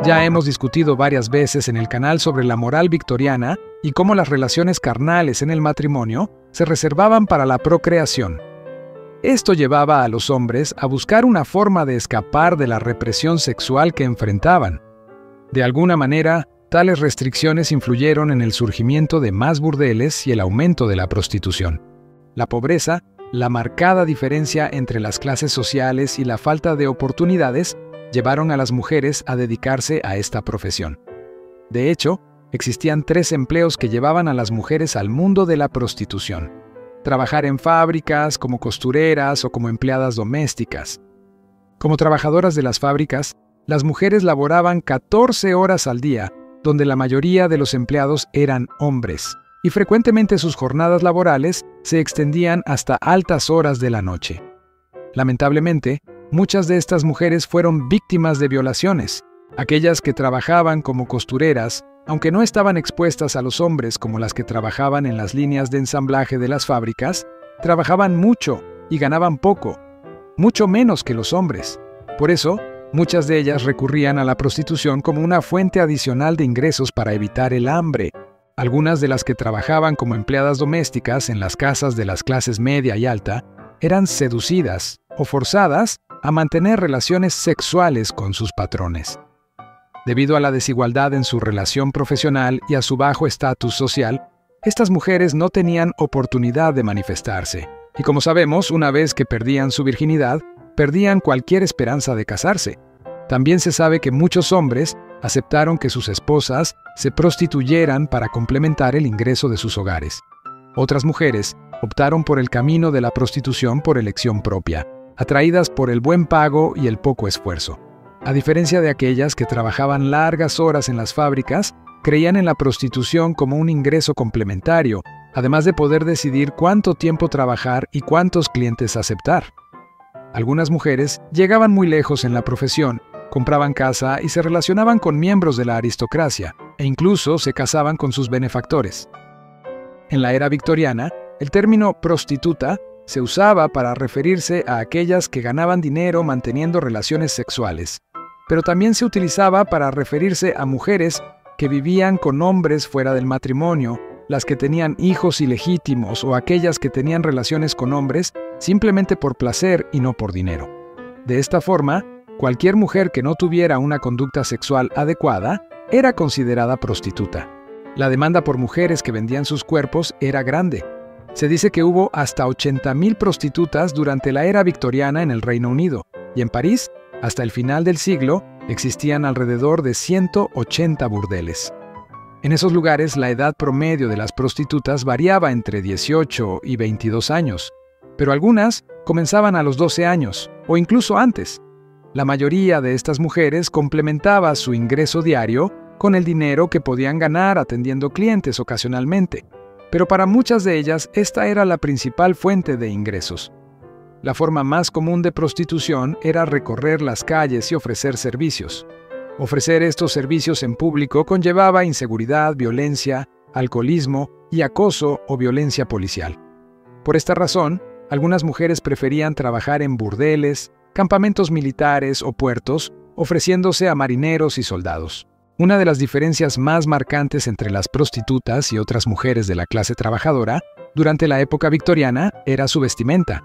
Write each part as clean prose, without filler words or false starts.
Ya hemos discutido varias veces en el canal sobre la moral victoriana y cómo las relaciones carnales en el matrimonio se reservaban para la procreación. Esto llevaba a los hombres a buscar una forma de escapar de la represión sexual que enfrentaban. De alguna manera, tales restricciones influyeron en el surgimiento de más burdeles y el aumento de la prostitución. La pobreza, la marcada diferencia entre las clases sociales y la falta de oportunidades llevaron a las mujeres a dedicarse a esta profesión. De hecho, existían 3 empleos que llevaban a las mujeres al mundo de la prostitución: trabajar en fábricas, como costureras o como empleadas domésticas. Como trabajadoras de las fábricas, las mujeres laboraban 14 horas al día, donde la mayoría de los empleados eran hombres, y frecuentemente sus jornadas laborales se extendían hasta altas horas de la noche. Lamentablemente, muchas de estas mujeres fueron víctimas de violaciones. Aquellas que trabajaban como costureras, aunque no estaban expuestas a los hombres como las que trabajaban en las líneas de ensamblaje de las fábricas, trabajaban mucho y ganaban poco, mucho menos que los hombres. Por eso, muchas de ellas recurrían a la prostitución como una fuente adicional de ingresos para evitar el hambre. Algunas de las que trabajaban como empleadas domésticas en las casas de las clases media y alta eran seducidas o forzadas a mantener relaciones sexuales con sus patrones. Debido a la desigualdad en su relación profesional y a su bajo estatus social, estas mujeres no tenían oportunidad de manifestarse, y como sabemos, una vez que perdían su virginidad, perdían cualquier esperanza de casarse. También se sabe que muchos hombres aceptaron que sus esposas se prostituyeran para complementar el ingreso de sus hogares. Otras mujeres optaron por el camino de la prostitución por elección propia, atraídas por el buen pago y el poco esfuerzo. A diferencia de aquellas que trabajaban largas horas en las fábricas, creían en la prostitución como un ingreso complementario, además de poder decidir cuánto tiempo trabajar y cuántos clientes aceptar. Algunas mujeres llegaban muy lejos en la profesión, compraban casa y se relacionaban con miembros de la aristocracia, e incluso se casaban con sus benefactores. En la era victoriana, el término prostituta se usaba para referirse a aquellas que ganaban dinero manteniendo relaciones sexuales, pero también se utilizaba para referirse a mujeres que vivían con hombres fuera del matrimonio, las que tenían hijos ilegítimos o aquellas que tenían relaciones con hombres simplemente por placer y no por dinero. De esta forma, cualquier mujer que no tuviera una conducta sexual adecuada era considerada prostituta. La demanda por mujeres que vendían sus cuerpos era grande. Se dice que hubo hasta 80,000 prostitutas durante la era victoriana en el Reino Unido, y en París, hasta el final del siglo, existían alrededor de 180 burdeles. En esos lugares, la edad promedio de las prostitutas variaba entre 18 y 22 años, pero algunas comenzaban a los 12 años, o incluso antes. La mayoría de estas mujeres complementaba su ingreso diario con el dinero que podían ganar atendiendo clientes ocasionalmente, pero para muchas de ellas esta era la principal fuente de ingresos. La forma más común de prostitución era recorrer las calles y ofrecer servicios. Ofrecer estos servicios en público conllevaba inseguridad, violencia, alcoholismo y acoso o violencia policial. Por esta razón, algunas mujeres preferían trabajar en burdeles, campamentos militares o puertos, ofreciéndose a marineros y soldados. Una de las diferencias más marcantes entre las prostitutas y otras mujeres de la clase trabajadora durante la época victoriana era su vestimenta.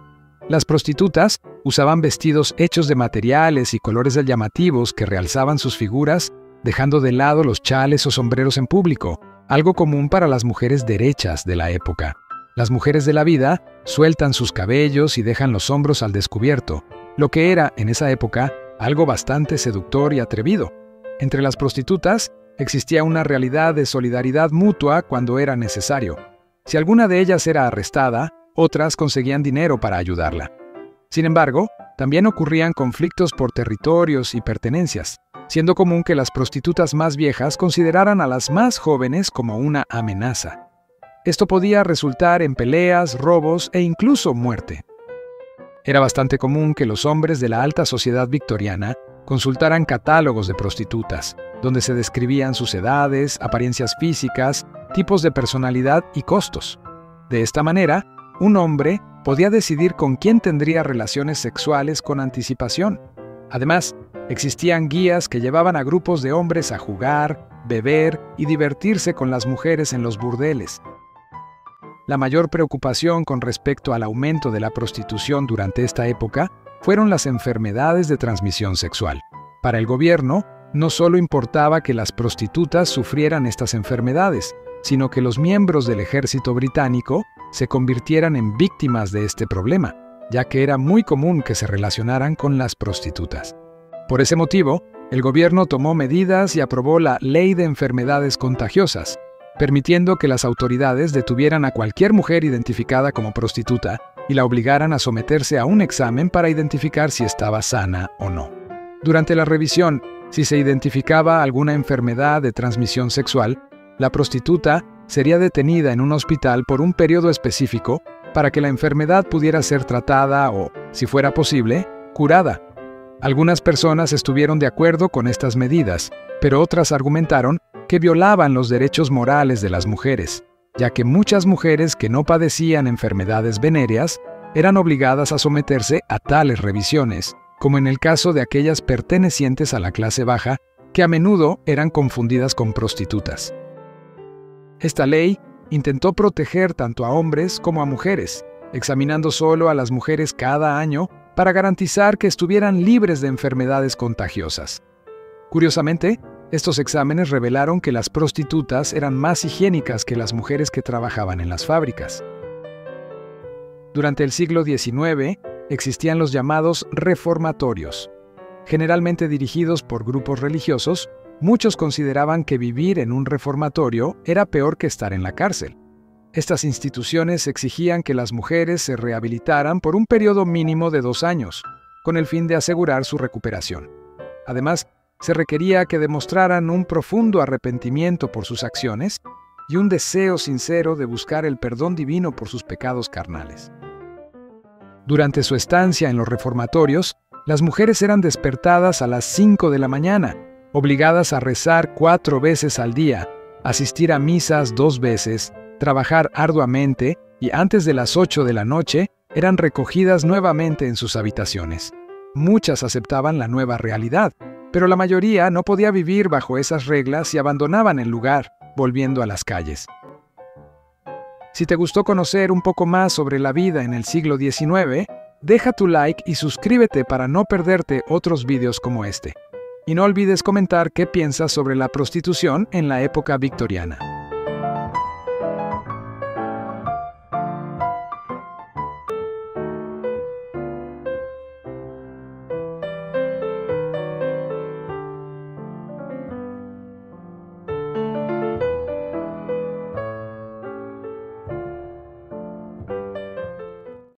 Las prostitutas usaban vestidos hechos de materiales y colores llamativos que realzaban sus figuras, dejando de lado los chales o sombreros en público, algo común para las mujeres derechas de la época. Las mujeres de la vida sueltan sus cabellos y dejan los hombros al descubierto, lo que era, en esa época, algo bastante seductor y atrevido. Entre las prostitutas existía una realidad de solidaridad mutua cuando era necesario. Si alguna de ellas era arrestada, otras conseguían dinero para ayudarla. Sin embargo, también ocurrían conflictos por territorios y pertenencias, siendo común que las prostitutas más viejas consideraran a las más jóvenes como una amenaza. Esto podía resultar en peleas, robos e incluso muerte. Era bastante común que los hombres de la alta sociedad victoriana consultaran catálogos de prostitutas, donde se describían sus edades, apariencias físicas, tipos de personalidad y costos. De esta manera, un hombre podía decidir con quién tendría relaciones sexuales con anticipación. Además, existían guías que llevaban a grupos de hombres a jugar, beber y divertirse con las mujeres en los burdeles. La mayor preocupación con respecto al aumento de la prostitución durante esta época fueron las enfermedades de transmisión sexual. Para el gobierno, no solo importaba que las prostitutas sufrieran estas enfermedades, sino que los miembros del ejército británico se convirtieran en víctimas de este problema, ya que era muy común que se relacionaran con las prostitutas. Por ese motivo, el gobierno tomó medidas y aprobó la Ley de Enfermedades Contagiosas, permitiendo que las autoridades detuvieran a cualquier mujer identificada como prostituta y la obligaran a someterse a un examen para identificar si estaba sana o no. Durante la revisión, si se identificaba alguna enfermedad de transmisión sexual, la prostituta sería detenida en un hospital por un periodo específico para que la enfermedad pudiera ser tratada o, si fuera posible, curada. Algunas personas estuvieron de acuerdo con estas medidas, pero otras argumentaron que violaban los derechos morales de las mujeres, ya que muchas mujeres que no padecían enfermedades venéreas eran obligadas a someterse a tales revisiones, como en el caso de aquellas pertenecientes a la clase baja, que a menudo eran confundidas con prostitutas. Esta ley intentó proteger tanto a hombres como a mujeres, examinando solo a las mujeres cada año para garantizar que estuvieran libres de enfermedades contagiosas. Curiosamente, estos exámenes revelaron que las prostitutas eran más higiénicas que las mujeres que trabajaban en las fábricas. Durante el siglo XIX, existían los llamados reformatorios. Generalmente dirigidos por grupos religiosos, muchos consideraban que vivir en un reformatorio era peor que estar en la cárcel. Estas instituciones exigían que las mujeres se rehabilitaran por un periodo mínimo de 2 años, con el fin de asegurar su recuperación. Además, se requería que demostraran un profundo arrepentimiento por sus acciones y un deseo sincero de buscar el perdón divino por sus pecados carnales. Durante su estancia en los reformatorios, las mujeres eran despertadas a las 5 de la mañana, obligadas a rezar 4 veces al día, asistir a misas 2 veces, trabajar arduamente y antes de las 8 de la noche eran recogidas nuevamente en sus habitaciones. Muchas aceptaban la nueva realidad, pero la mayoría no podía vivir bajo esas reglas y abandonaban el lugar, volviendo a las calles. Si te gustó conocer un poco más sobre la vida en el siglo XIX, deja tu like y suscríbete para no perderte otros vídeos como este. Y no olvides comentar qué piensas sobre la prostitución en la época victoriana.